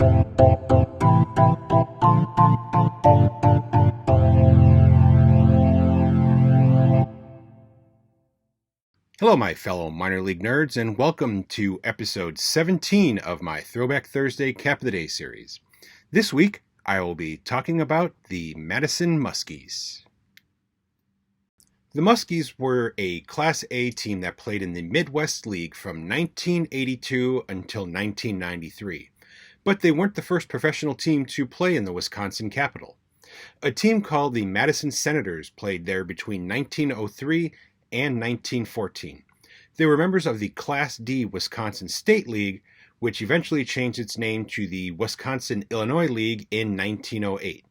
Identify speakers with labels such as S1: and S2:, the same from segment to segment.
S1: Hello, my fellow minor league nerds, and welcome to episode 17 of my Throwback Thursday Cap of the Day series. This week, I will be talking about the Madison Muskies. The Muskies were a Class A team that played in the Midwest League from 1982 until 1993, but they weren't the first professional team to play in the Wisconsin capital. A team called the Madison Senators played there between 1903 and 1914. They were members of the Class D Wisconsin State League, which eventually changed its name to the Wisconsin-Illinois League in 1908.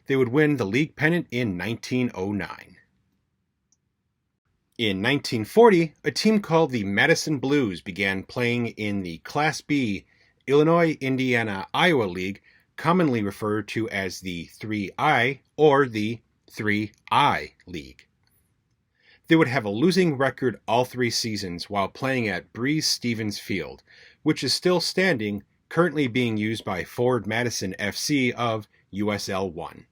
S1: They would win the league pennant in 1909. In 1940, a team called the Madison Blues began playing in the Class B Illinois-Indiana-Iowa League, commonly referred to as the 3I or the 3I League. They would have a losing record all 3 seasons while playing at Breese-Stevens Field, which is still standing, currently being used by Forward Madison FC of USL 1.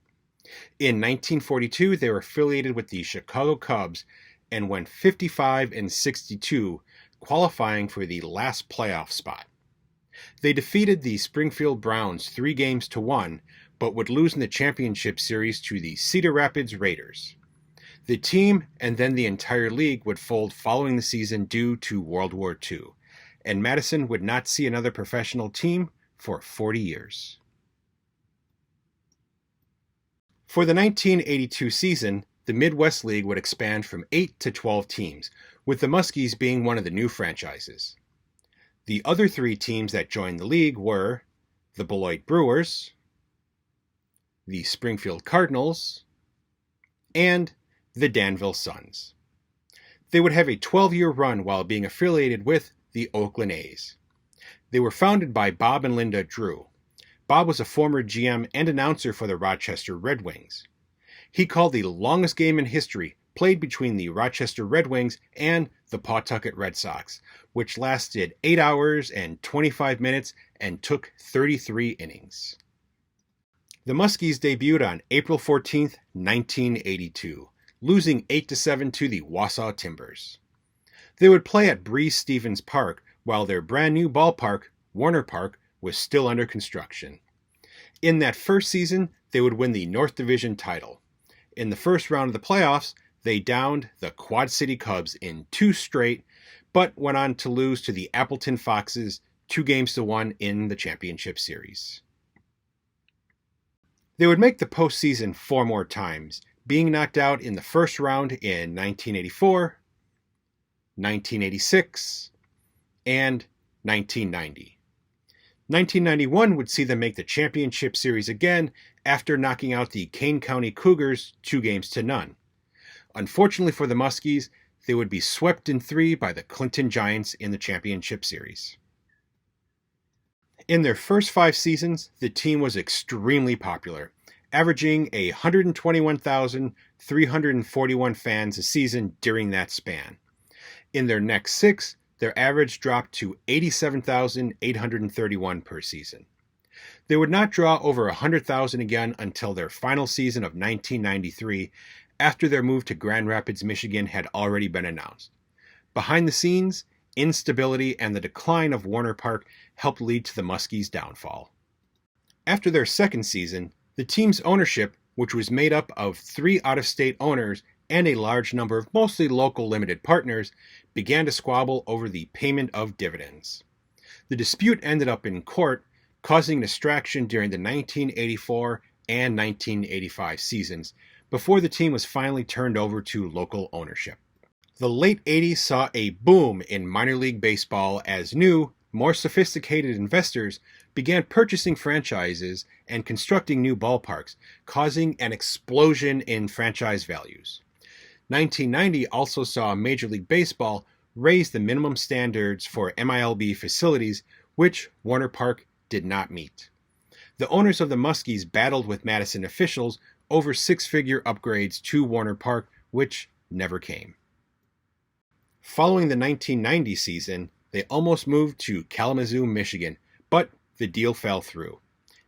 S1: In 1942, they were affiliated with the Chicago Cubs and went 55-62, qualifying for the last playoff spot. They defeated the Springfield Browns 3-1, but would lose in the championship series to the Cedar Rapids Raiders. The team and then the entire league would fold following the season due to World War II, and Madison would not see another professional team for 40 years. For the 1982 season, the Midwest League would expand from 8 to 12 teams, with the Muskies being one of the new franchises. The other 3 teams that joined the league were the Beloit Brewers, the Springfield Cardinals, and the Danville Suns. They would have a 12-year run while being affiliated with the Oakland A's. They were founded by Bob and Linda Drew. Bob was a former GM and announcer for the Rochester Red Wings. He called the longest game in history played between the Rochester Red Wings and the Pawtucket Red Sox, which lasted 8 hours and 25 minutes and took 33 innings. The Muskies debuted on April 14, 1982. Losing 8-7 to the Wausau Timbers. They would play at Breese-Stevens Park while their brand new ballpark, Warner Park, was still under construction. In that first season, they would win the North Division title. In the first round of the playoffs, they downed the Quad City Cubs in 2 straight, but went on to lose to the Appleton Foxes 2-1 in the championship series. They would make the postseason 4 more times, being knocked out in the first round in 1984, 1986, and 1990. 1991 would see them make the championship series again after knocking out the Kane County Cougars 2-0. Unfortunately for the Muskies, they would be swept in 3 by the Clinton Giants in the championship series. In their first 5 seasons, the team was extremely popular, averaging 121,341 fans a season during that span. In their next 6, their average dropped to 87,831 per season. They would not draw over 100,000 again until their final season of 1993, after their move to Grand Rapids, Michigan had already been announced. Behind the scenes, instability and the decline of Warner Park helped lead to the Muskies' downfall. After their second season, the team's ownership, which was made up of 3 out-of-state owners and a large number of mostly local limited partners, began to squabble over the payment of dividends. The dispute ended up in court, causing distraction during the 1984 and 1985 seasons, before the team was finally turned over to local ownership. The late 80s saw a boom in minor league baseball as new, more sophisticated investors began purchasing franchises and constructing new ballparks, causing an explosion in franchise values. 1990 also saw Major League Baseball raise the minimum standards for MILB facilities, which Warner Park did not meet. The owners of the Muskies battled with Madison officials over 6-figure upgrades to Warner Park, which never came. Following the 1990 season, they almost moved to Kalamazoo, Michigan, but the deal fell through.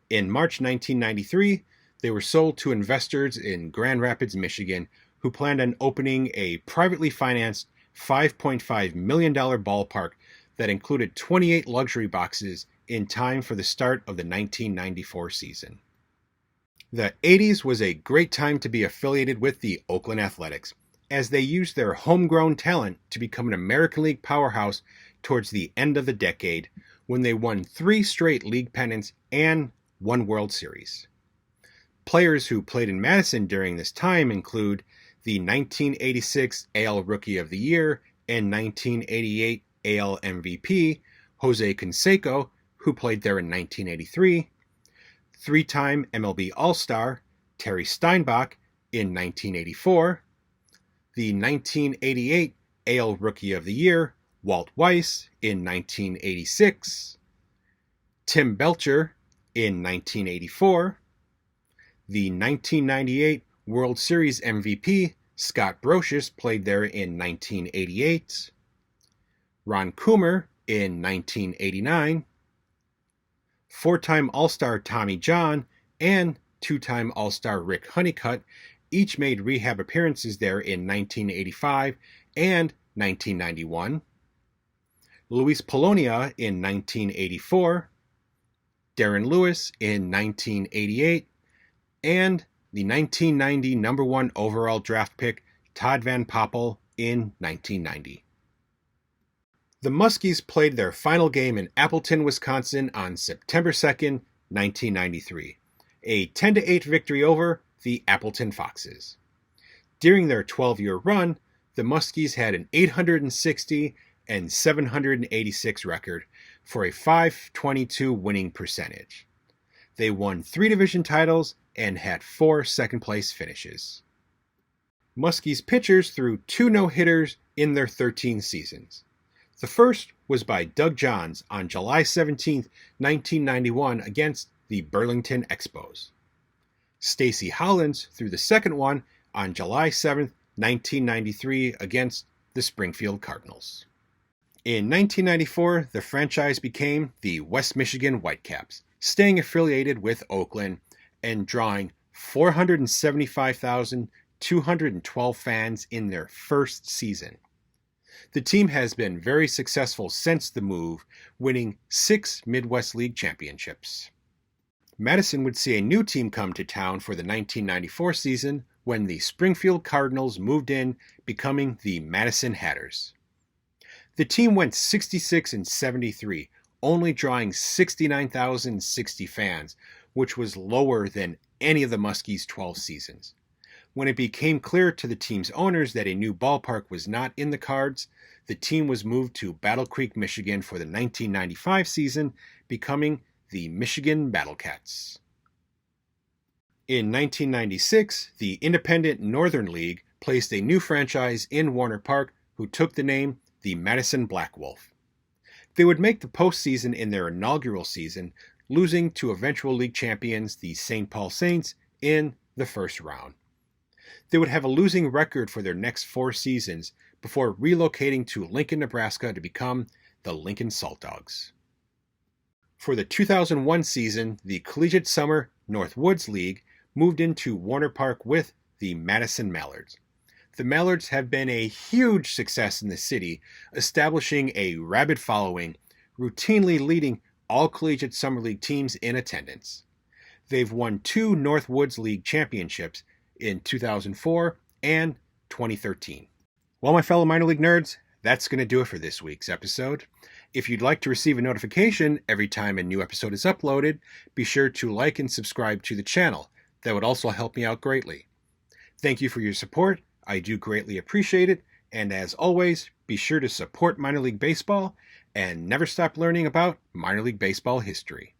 S1: In March 1993, they were sold to investors in Grand Rapids, Michigan, who planned on opening a privately financed $5.5 million ballpark that included 28 luxury boxes in time for the start of the 1994 season. The 80s was a great time to be affiliated with the Oakland Athletics, as they used their homegrown talent to become an American League powerhouse towards the end of the decade, when they won 3 straight league pennants and 1 World Series. Players who played in Madison during this time include the 1986 AL Rookie of the Year and 1988 AL MVP, Jose Canseco, who played there in 1983, 3-time MLB All-Star, Terry Steinbach, in 1984, the 1988 AL Rookie of the Year, Walt Weiss, in 1986, Tim Belcher, in 1984, the 1998 World Series MVP, Scott Brosius, played there in 1988, Ron Coomer in 1989, 4-time All-Star Tommy John and 2-time All-Star Rick Honeycutt each made rehab appearances there in 1985 and 1991, Luis Polonia in 1984, Darren Lewis in 1988, and the 1990 number 1 overall draft pick Todd Van Poppel in 1990. The Muskies played their final game in Appleton, Wisconsin on September 2nd, 1993, a 10-8 victory over the Appleton Foxes. During their 12-year run, the Muskies had an 860 and 786 record for a .522 winning percentage. They won 3 division titles and had 4 second-place finishes. Muskies pitchers threw 2 no-hitters in their 13 seasons. The first was by Doug Johns on July 17, 1991 against the Burlington Expos. Stacy Hollins threw the second one on July 7, 1993 against the Springfield Cardinals. In 1994, the franchise became the West Michigan Whitecaps, staying affiliated with Oakland and drawing 475,212 fans in their first season. The team has been very successful since the move, winning 6 Midwest League championships. Madison would see a new team come to town for the 1994 season when the Springfield Cardinals moved in, becoming the Madison Hatters. The team went 66-73, only drawing 69,060 fans, which was lower than any of the Muskies' 12 seasons. When it became clear to the team's owners that a new ballpark was not in the cards, the team was moved to Battle Creek, Michigan for the 1995 season, becoming the Michigan Battlecats. In 1996, the Independent Northern League placed a new franchise in Warner Park who took the name the Madison Black Wolf. They would make the postseason in their inaugural season, losing to eventual league champions, the St. Paul Saints, in the first round. They would have a losing record for their next 4 seasons before relocating to Lincoln, Nebraska to become the Lincoln Salt Dogs. For the 2001 season, the Collegiate Summer Northwoods League moved into Warner Park with the Madison Mallards. The Mallards have been a huge success in the city, establishing a rabid following, routinely leading all Collegiate Summer League teams in attendance. They've won 2 Northwoods League championships in 2004 and 2013. Well, my fellow minor league nerds, that's going to do it for this week's episode. If you'd like to receive a notification every time a new episode is uploaded, be sure to like and subscribe to the channel. That would also help me out greatly. Thank you for your support. I do greatly appreciate it. And as always, be sure to support minor league baseball and never stop learning about minor league baseball history.